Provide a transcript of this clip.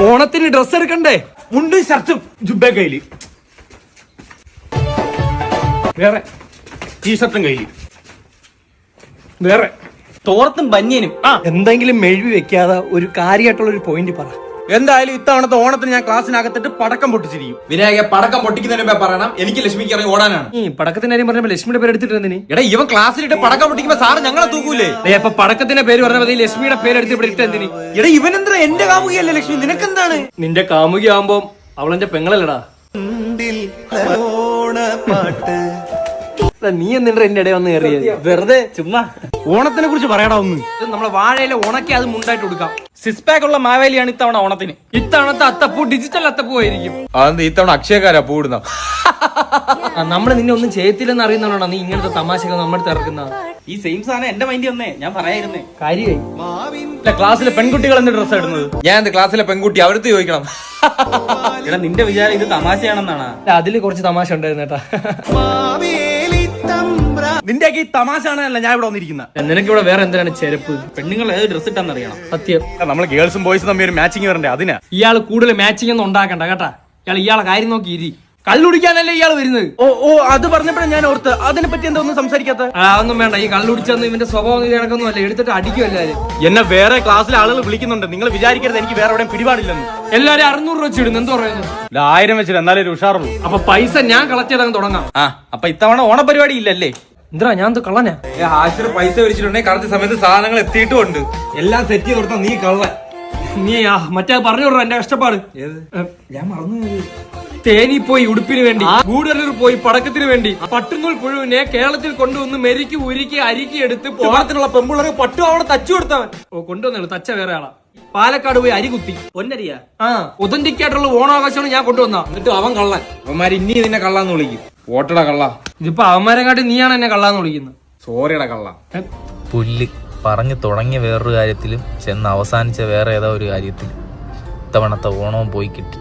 ഓണത്തിന് ഡ്രസ് എടുക്കണ്ടേ? മുണ്ടും ഷർട്ടും ജുബ കയ്യില്, വേറെ ടീഷർട്ടും കയ്യില്, വേറെ തോർത്തും ബനിയനും. എന്തെങ്കിലും മെഴുവി വെക്കാതെ ഒരു കാര്യമായിട്ടുള്ള ഒരു പോയിന്റ് പറ. എന്തായാലും ഇത്തവണത്തെ ഓണത്തിന് ഞാൻ ക്ലാസ്സിനകത്തിട്ട് പടക്കം പൊട്ടിച്ചിരിക്കും. വിനായക പടക്കം പൊട്ടിക്കുന്നതിന് മുമ്പേ പറയണം എനിക്ക് ലക്ഷ്മിക്ക് ഇറങ്ങി ഓടാനാണ്. ഈ പടക്കത്തിന്റെ കാര്യം പറഞ്ഞപ്പോ ലക്ഷ്മിയുടെ പേര് എടുത്തിട്ട് എടാ ഇവൻ ക്ലാസ്സിലിട്ട് പടക്കം പൊട്ടിക്കുമ്പോ സാറ് ഞങ്ങളെ തൂക്കൂലേ? അപ്പൊ പടക്കത്തിന്റെ പേര് പറഞ്ഞ മതി, ലക്ഷ്മിയുടെ പേര് എടുത്ത് ഇവിടെ ഇട്ട് എന്തിന്? എടാ ഇവനെന്താ എന്റെ കാമുകിയല്ലേ ലക്ഷ്മി, നിനക്കെന്താണ്? നിന്റെ കാമുകി ആവുമ്പോ അവളെന്റെ പെങ്ങളല്ലടാ. നീ എന്നിട്ട് എന്റെ ഇടയിൽ വന്ന് കയറിയത് വെറുതെ ചുമ്മാ. ഓണത്തിനെ കുറിച്ച് പറയടാ ഒന്ന്. നമ്മളെ വാഴയില ഉണക്കി അത് മുണ്ടായിട്ട് കൊടുക്കാം. 6 പാക്ക് ഉള്ള മാവേലിയാണ് ഇത്തവണ ഓണത്തിന്. ഇത്തവണത്തെ അത്തപ്പൂ ഡിജിറ്റൽ അത്തപ്പൂ ആയിരിക്കും. അതെന്താ ഇത്തവണ അക്ഷയക്കാരാ പൂടുന്ന? നമ്മള് നിന്നെ ഒന്നും ചെയ്യത്തില്ലെന്ന് അറിയുന്നോണ്ടാ നീ ഇങ്ങനത്തെ തമാശകൾ നമ്മുടെ ഇറക്കുന്ന. ഈ സെയിം സാധനം എന്റെ മൈൻഡ് വന്നേ, ഞാൻ പറയായിരുന്നേ. കാര്യമായി ക്ലാസ്സിലെ പെൺകുട്ടികൾ എന്ത് ഡ്രസ് ഇടുന്നത്? ഞാൻ എന്റെ ക്ലാസ്സിലെ പെൺകുട്ടി അവരടുത്ത് ചോദിക്കണം. എടാ നിന്റെ വിചാരം ഇത് തമാശയാണെന്നാണ്? അതില് കുറച്ച് തമാശ ഉണ്ടായിരുന്നു കേട്ടാ. നിന്റെയൊക്കെ ഈ തമാശ ആണല്ല ഞാൻ ഇവിടെ വന്നിരിക്കുന്നത്. നിനക്കിവിടെ വേറെ എന്തിനാണ് ചെരുപ്പ്? പെണ്ണുങ്ങൾ ഏത് ഡ്രസ് ഇട്ടാന്ന് അറിയണം. സത്യം. നമ്മള് ഗേൾസും ബോയ്സും തമ്മിൽ ഒരു മാച്ചിങ് വരണ്ടേ, അതിനാ. ഇയാള് കൂടുതൽ മാച്ചിങ് ഒന്നും ഉണ്ടാക്കണ്ട കേട്ടാ. ഇയാളെ കാര്യം നോക്കി ഇരി. കള്ളുടിക്കാനല്ലേ ഇയാൾ വരുന്നത്? ഓ അത് പറഞ്ഞപ്പോഴാണ് ഞാൻ ഓർത്ത്. അതിനെ പറ്റി എന്താ ഒന്നും സംസാരിക്കാത്ത? അതൊന്നും വേണ്ട. ഈ കള്ളുടിച്ചൊന്നും ഇവന്റെ സ്വഭാവം കണക്കൊന്നും അല്ല, എടുത്തിട്ട് അടിക്കുമല്ലാരും. എന്നെ വേറെ ക്ലാസ്സിലെ ആളുകൾ വിളിക്കുന്നുണ്ട്. നിങ്ങൾ വിചാരിക്കരുത് എനിക്ക് വേറെ എവിടെയും പിടിപാടില്ലെന്ന്. എല്ലാരും 600 രൂപ വെച്ചിടുന്നു. എന്ത് പറയുന്നു? 1000 വെച്ചിട്ട് എന്നാലും ഒരു ഉഷാറുള്ളൂ. അപ്പൊ പൈസ ഞാൻ കളക്ട് ചെയ്തങ്ങ് തുടങ്ങാം. അപ്പൊ ഇത്തവണ ഓണപരിപാടി ഇല്ലല്ലേ? എന്താ ഞാൻ കള്ളനാ? ഹാഷിർ പൈസ വിളിച്ചിട്ടുണ്ടെങ്കിൽ കറക്റ്റ് സമയത്ത് സാധനങ്ങൾ എത്തിയിട്ടുമുണ്ട്. എല്ലാം സെറ്റ് ചെയ്ത് കൊടുത്താൽ നീ കള്ളൻ. നീ മറ്റേ പറഞ്ഞു വിടറ എന്റെ കഷ്ടപ്പാട്. ഞാൻ മറന്നു. തേനി പോയി ഉടുപ്പിന് വേണ്ടി, ഗൂഡല്ലൂർ പോയി പടക്കത്തിന് വേണ്ടി, പട്ടുനൂൽ പുഴുവിനെ കേരളത്തിൽ കൊണ്ടുവന്ന് മെരുക്കി ഉരുക്കി അരിക്കി എടുത്ത് ഓണത്തിനുള്ള പെമ്പിള്ളേർക്ക് പട്ടും അവിടെ തച്ചു കൊടുത്തവൻ. കൊണ്ടുവന്നു. തച്ച വേറെ ആളാ. പാലക്കാട് പോയി അരി കുത്തി. പൊന്നരിയാ? ഒതന്റിക് ആയിട്ടുള്ള ഓണാഘോഷമാണ് ഞാൻ കൊണ്ടുവന്ന. എന്നിട്ട് അവൻ കള്ളൻ. അവന്മാര് ഇനി നിന്നെ കള്ളാന്ന് വിളിക്കും. ഓട്ടടാ കള്ള. ഇതിപ്പോ അവന്മാരെ കാട്ടി നീയാണ് എന്നെ കള്ളാന്ന് വിളിക്കുന്നത്. സോറിയടാ കള്ള. പുല്ല് പറഞ്ഞു തുടങ്ങിയ വേറൊരു കാര്യത്തിലും ചെന്ന് അവസാനിച്ച വേറെ ഏതോ ഒരു കാര്യത്തിലും ഇത്തവണത്തെ ഓണവും പോയി കിട്ടി.